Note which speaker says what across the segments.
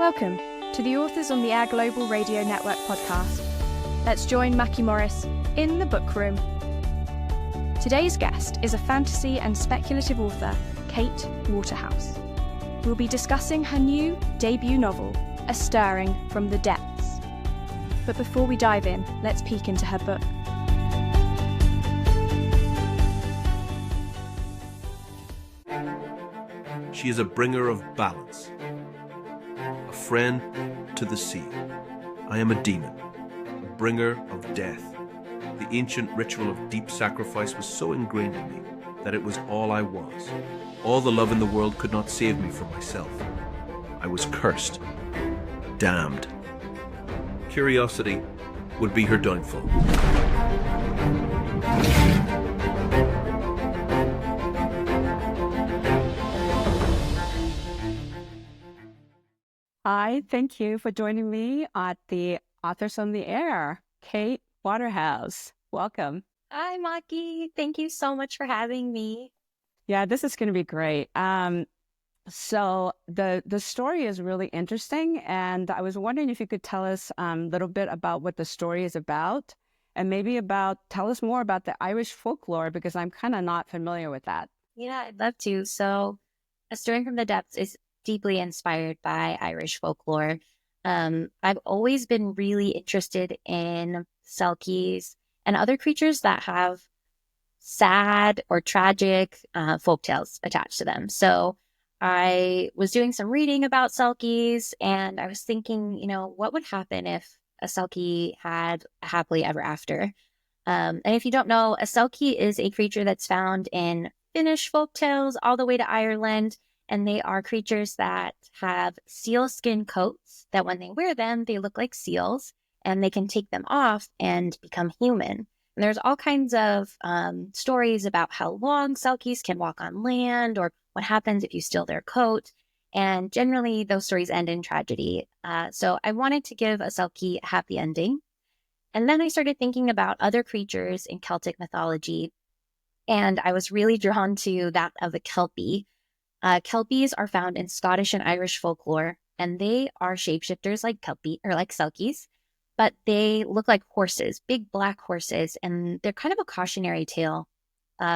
Speaker 1: Welcome to the Authors on the Air Global Radio Network podcast. Let's join Mackie Morris in the book room. Today's guest is a fantasy and speculative author, Kait Waterhouse. We'll be discussing her new debut novel, A Stirring from the Depths. But before we dive in, let's peek into her book.
Speaker 2: She is a bringer of balance, a friend to the sea. I am a demon, a bringer of death. The ancient ritual of deep sacrifice was so ingrained in me that it was all I was. All the love in the world could not save me from myself. I was cursed, damned. Curiosity would be her downfall.
Speaker 3: Hi, thank you for joining me at the Authors on the Air. Kait Waterhouse, welcome.
Speaker 4: Hi, Maki. Thank you so much for having me.
Speaker 3: Yeah, this is going to be great. So the story is really interesting, and I was wondering if you could tell us a little bit about what the story is about, and maybe tell us more about the Irish folklore, because I'm kind of not familiar with that.
Speaker 4: Yeah, I'd love to. So, A Stirring from the Depths is deeply inspired by Irish folklore. I've always been really interested in Selkies and other creatures that have sad or tragic folktales attached to them. So I was doing some reading about Selkies, and I was thinking, what would happen if a Selkie had a happily ever after? And if you don't know, a Selkie is a creature that's found in Finnish folktales all the way to Ireland. And they are creatures that have sealskin coats that when they wear them, they look like seals, and they can take them off and become human. And there's all kinds of stories about how long Selkies can walk on land, or what happens if you steal their coat. And generally, those stories end in tragedy. So I wanted to give a Selkie a happy ending. And then I started thinking about other creatures in Celtic mythology. And I was really drawn to that of a Kelpie. Kelpies are found in Scottish and Irish folklore, and they are shapeshifters like Selkies, but they look like horses, big black horses, and they're kind of a cautionary tale.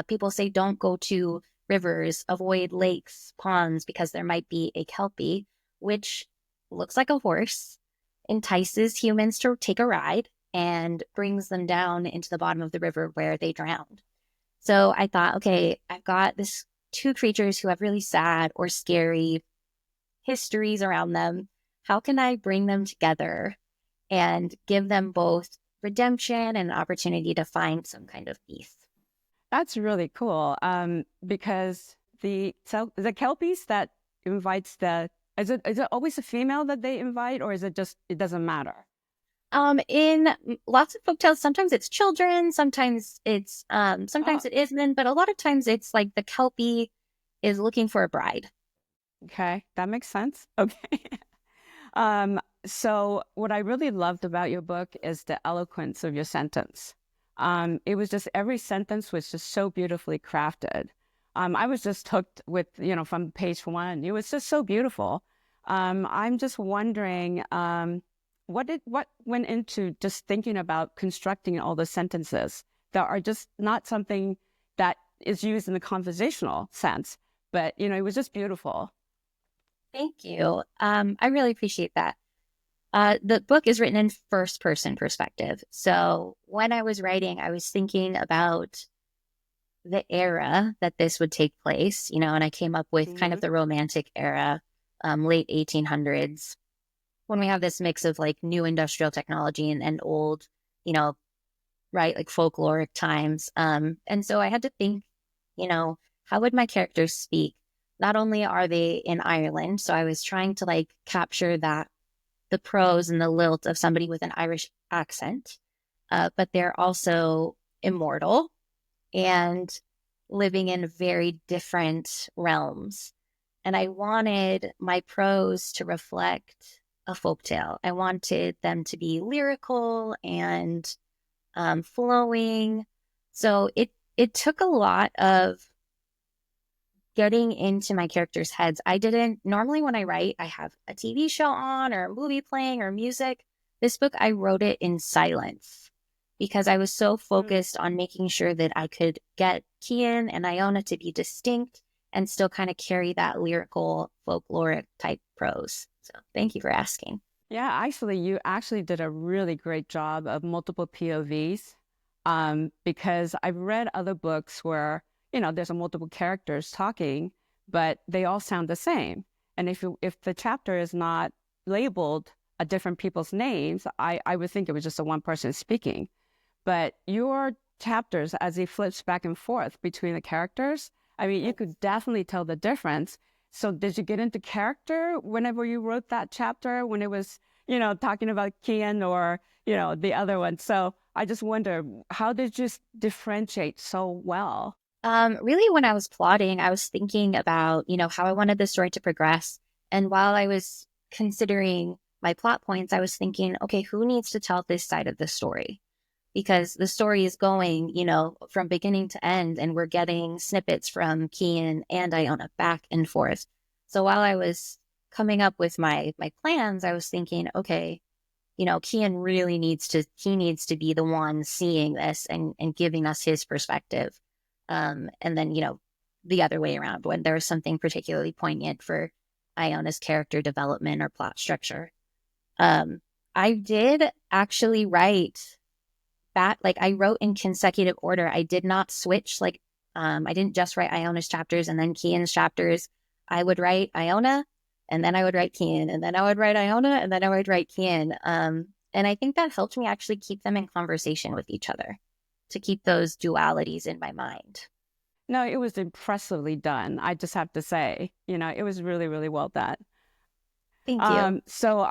Speaker 4: People say don't go to rivers, avoid lakes, ponds, because there might be a Kelpie, which looks like a horse, entices humans to take a ride, and brings them down into the bottom of the river where they drowned. So I thought, okay, I've got this two creatures who have really sad or scary histories around them. How can I bring them together and give them both redemption and an opportunity to find some kind of peace?
Speaker 3: That's really cool. Because the Kelpies that invites is it always a female that they invite, or is it just, it doesn't matter?
Speaker 4: In lots of folktales, sometimes it's children, sometimes it's it isn't, but a lot of times it's like the Kelpie is looking for a bride.
Speaker 3: Okay, that makes sense. Okay. So what I really loved about your book is the eloquence of your sentence. It was just, every sentence was just so beautifully crafted. I was just hooked with, from page one. It was just so beautiful. I'm just wondering, what went into just thinking about constructing all the sentences that are just not something that is used in the conversational sense, but it was just beautiful.
Speaker 4: Thank you. I really appreciate that. The book is written in first person perspective. So when I was writing, I was thinking about the era that this would take place, and I came up with kind of the Romantic era, late 1800s. When we have this mix of like new industrial technology and old, right, like folkloric times. And so I had to think, how would my characters speak? Not only are they in Ireland, so I was trying to like capture the prose and the lilt of somebody with an Irish accent, but they're also immortal and living in very different realms. And I wanted my prose to reflect a folktale. I wanted them to be lyrical and flowing. So it took a lot of getting into my characters' heads. I didn't normally when I write, I have a TV show on or a movie playing or music. This book, I wrote it in silence because I was so focused on making sure that I could get Kian and Iona to be distinct and still kind of carry that lyrical, folkloric type prose. So thank you for asking.
Speaker 3: Yeah, actually, you actually did a really great job of multiple POVs, because I've read other books where, there's a multiple characters talking, but they all sound the same. And if the chapter is not labeled a different people's names, I would think it was just a one person speaking. But your chapters, as he flips back and forth between the characters, I mean, you could definitely tell the difference. So did you get into character whenever you wrote that chapter, when it was, talking about Kian or, the other one? So I just wonder, how did you differentiate so well?
Speaker 4: Really, when I was plotting, I was thinking about, how I wanted the story to progress. And while I was considering my plot points, I was thinking, okay, who needs to tell this side of the story? Because the story is going, from beginning to end, and we're getting snippets from Kian and Iona back and forth. So while I was coming up with my plans, I was thinking, okay, Kian really needs to be the one seeing this and giving us his perspective. And then, the other way around when there was something particularly poignant for Iona's character development or plot structure. I did actually write I wrote in consecutive order. I did not switch. I didn't just write Iona's chapters and then Kian's chapters. I would write Iona and then I would write Kian and then I would write Iona and then I would write Kian. And I think that helped me actually keep them in conversation with each other, to keep those dualities in my mind.
Speaker 3: No, it was impressively done. I just have to say, it was really, really well done.
Speaker 4: Thank you.
Speaker 3: So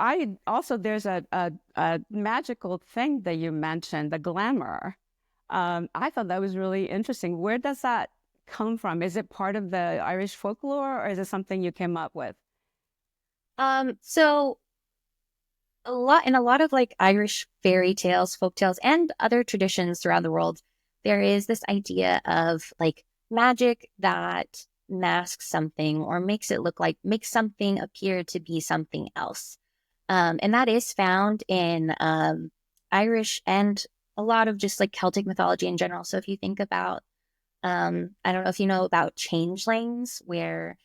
Speaker 3: there's a magical thing that you mentioned, the glamour. I thought that was really interesting. Where does that come from? Is it part of the Irish folklore, or is it something you came up with?
Speaker 4: So a lot of Irish fairy tales, folk tales, and other traditions throughout the world, there is this idea of magic that masks something or makes something appear to be something else. And that is found in Irish and a lot of just Celtic mythology in general. So if you think about, I don't know if you know about changelings, where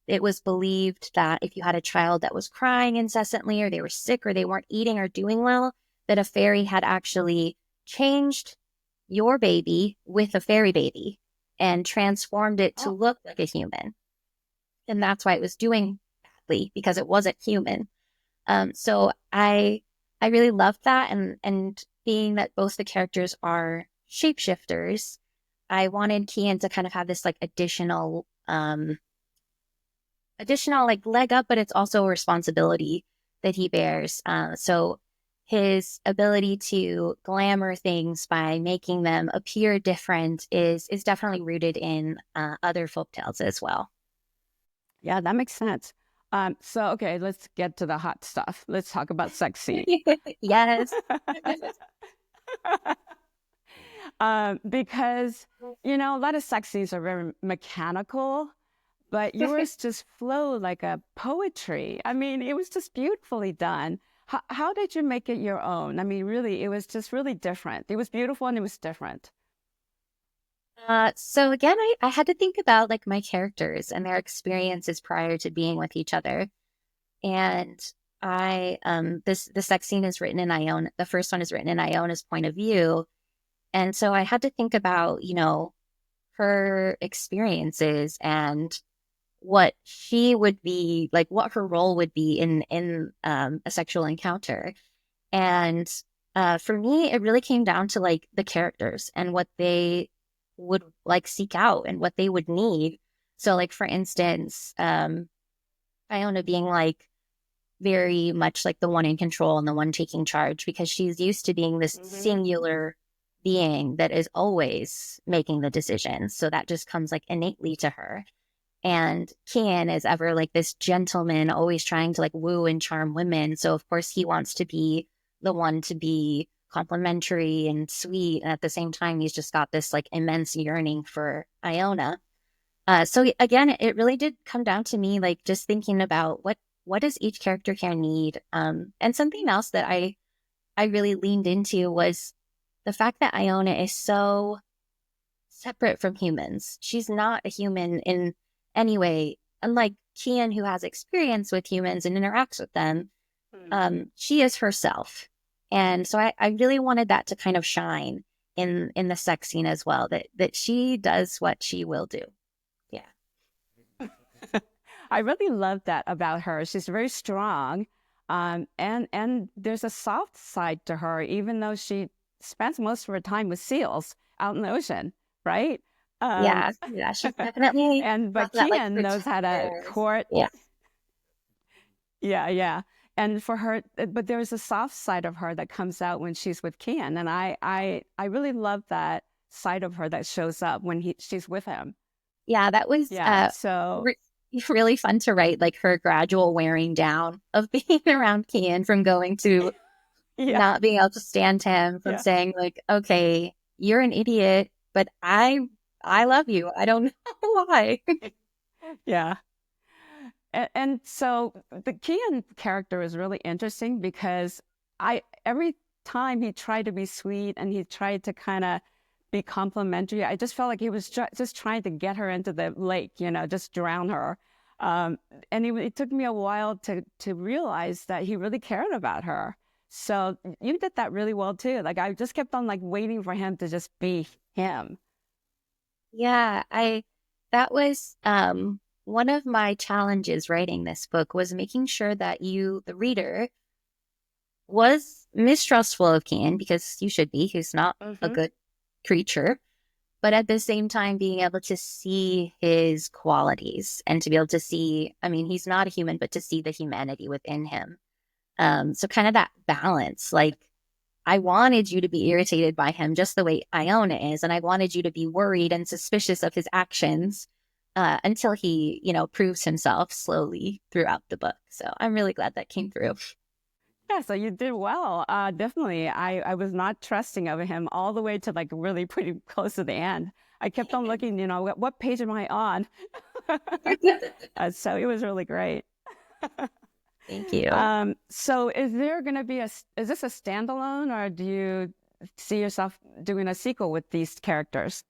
Speaker 4: it was believed that if you had a child that was crying incessantly, or they were sick, or they weren't eating or doing well, that a fairy had actually changed your baby with a fairy baby and transformed it to look like a human. And that's why it was doing badly, because it wasn't human. So I really loved that. And being that both the characters are shapeshifters, I wanted Kian to kind of have this additional leg up, but it's also a responsibility that he bears. So his ability to glamour things by making them appear different is definitely rooted in other folktales as well.
Speaker 3: Yeah, that makes sense. So, okay, let's get to the hot stuff. Let's talk about sex scenes.
Speaker 4: Yes.
Speaker 3: Because, a lot of sex scenes are very mechanical, but yours just flow like a poetry. I mean, it was just beautifully done. How did you make it your own? I mean, really, it was just really different. It was beautiful and it was different.
Speaker 4: So again, I had to think about my characters and their experiences prior to being with each other. And the sex scene is written in Iona. The first one is written in Iona's point of view. And so I had to think about, her experiences and what she would be what her role would be in a sexual encounter. And for me, it really came down to the characters and what they would seek out and what they would need. So for instance, Iona being very much the one in control and the one taking charge, because she's used to being this singular being that is always making the decisions. So that just comes innately to her. And Kian is ever this gentleman, always trying to woo and charm women. So of course he wants to be the one to be complimentary and sweet. And at the same time, he's just got this immense yearning for Iona. So again, it really did come down to me, like just thinking about what does each character here need? And something else that I really leaned into was the fact that Iona is so separate from humans. She's not a human in any way. Unlike Kian, who has experience with humans and interacts with them, she is herself. And so I really wanted that to kind of shine in the sex scene as well, that she does what she will do. Yeah.
Speaker 3: I really love that about her. She's very strong, and there's a soft side to her, even though she spends most of her time with seals out in the ocean, right?
Speaker 4: Yeah, she's definitely
Speaker 3: But
Speaker 4: that, like,
Speaker 3: Kian knows how to
Speaker 4: protector.
Speaker 3: court.
Speaker 4: Yeah.
Speaker 3: Yeah. And for her, but there's a soft side of her that comes out when she's with Kian, and I really love that side of her that shows up when she's with him.
Speaker 4: Yeah, that was
Speaker 3: So
Speaker 4: really fun to write, like her gradual wearing down of being around Kian, from going to not being able to stand him, from saying like, okay, you're an idiot, but I love you. I don't know why.
Speaker 3: Yeah. And so the Kian character is really interesting because every time he tried to be sweet and he tried to kind of be complimentary, I just felt like he was just trying to get her into the lake, just drown her. And it took me a while to realize that he really cared about her. So you did that really well too. Like I just kept on like waiting for him to just be him.
Speaker 4: Yeah, that was one of my challenges writing this book, was making sure that you, the reader, was mistrustful of Kian, because you should be. He's not a good creature. But at the same time, being able to see his qualities and to be able to see, I mean, he's not a human, but to see the humanity within him. So kind of that balance, like I wanted you to be irritated by him just the way Iona is. And I wanted you to be worried and suspicious of his actions until he, proves himself slowly throughout the book. So I'm really glad that came through.
Speaker 3: Yeah, so you did well. Definitely. I was not trusting of him all the way to like really pretty close to the end. I kept on looking, what page am I on? So it was really great.
Speaker 4: Thank you.
Speaker 3: So is there going to be is this a standalone, or do you see yourself doing a sequel with these characters?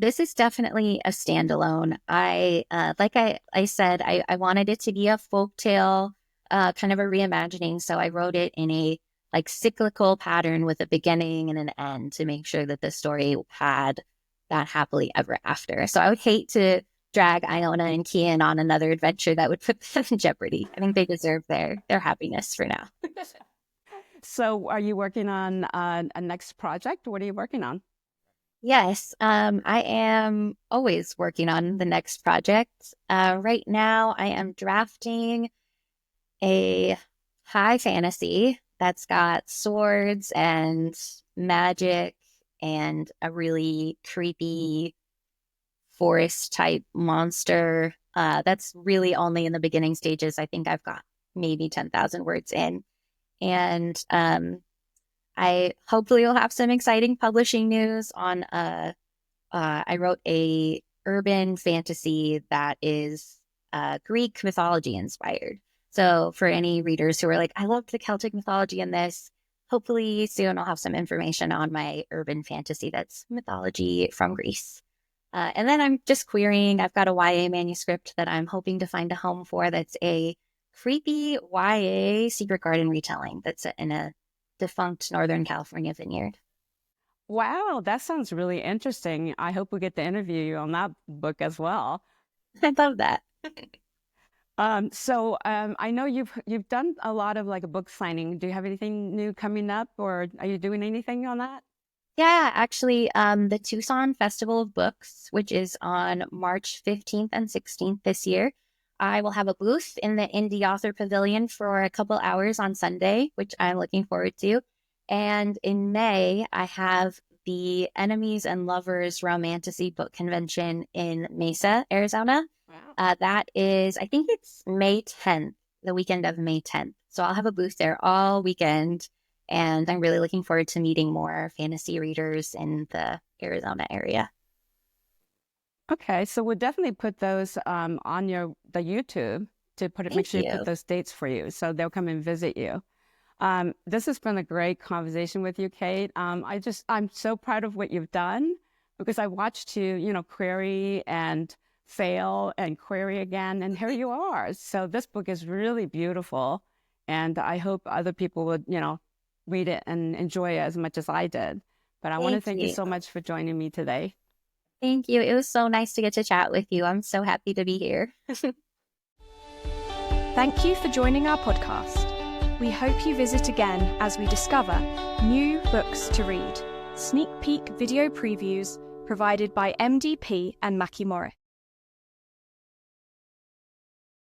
Speaker 4: This is definitely a standalone. Like I said, I wanted it to be a folktale, kind of a reimagining. So I wrote it in a like cyclical pattern with a beginning and an end to make sure that the story had that happily ever after. So I would hate to drag Iona and Kian on another adventure that would put them in jeopardy. I think they deserve their happiness for now.
Speaker 3: So are you working on a next project? What are you working on?
Speaker 4: Yes, I am always working on the next project. Right now, I am drafting a high fantasy that's got swords and magic and a really creepy forest type monster. That's really only in the beginning stages. I think I've got maybe 10,000 words in. And I hopefully will have some exciting publishing news on I wrote a urban fantasy that is Greek mythology inspired. So for any readers who are like, I loved the Celtic mythology in this, hopefully soon I'll have some information on my urban fantasy that's mythology from Greece. And then I'm just querying. I've got a YA manuscript that I'm hoping to find a home for, that's a creepy YA secret garden retelling that's in a defunct Northern California vineyard.
Speaker 3: Wow, that sounds really interesting. I hope we get to interview you on that book as well.
Speaker 4: I love that.
Speaker 3: I know you've done a lot of like a book signing. Do you have anything new coming up, or are you doing anything on that?
Speaker 4: Yeah, actually, the Tucson Festival of Books, which is on March 15th and 16th this year, I will have a booth in the Indie Author Pavilion for a couple hours on Sunday, which I'm looking forward to. And in May, I have the Enemies and Lovers Romantasy Book Convention in Mesa, Arizona.
Speaker 3: Wow.
Speaker 4: That is, I think it's May 10th, the weekend of May 10th. So I'll have a booth there all weekend. And I'm really looking forward to meeting more fantasy readers in the Arizona area.
Speaker 3: Okay, so we'll definitely put those on the YouTube to put it. Make
Speaker 4: Thank
Speaker 3: sure you put
Speaker 4: you.
Speaker 3: those dates for you, so they'll come and visit you. This has been a great conversation with you, Kate. I'm so proud of what you've done because I watched you, query and fail and query again, and here you are. So this book is really beautiful, and I hope other people would, read it and enjoy it as much as I did. But I want to thank you
Speaker 4: You.
Speaker 3: so much for joining me today.
Speaker 4: Thank you. It was so nice to get to chat with you. I'm so happy to be here.
Speaker 1: Thank you for joining our podcast. We hope you visit again as we discover new books to read. Sneak peek video previews provided by MDP and Mackie Morris.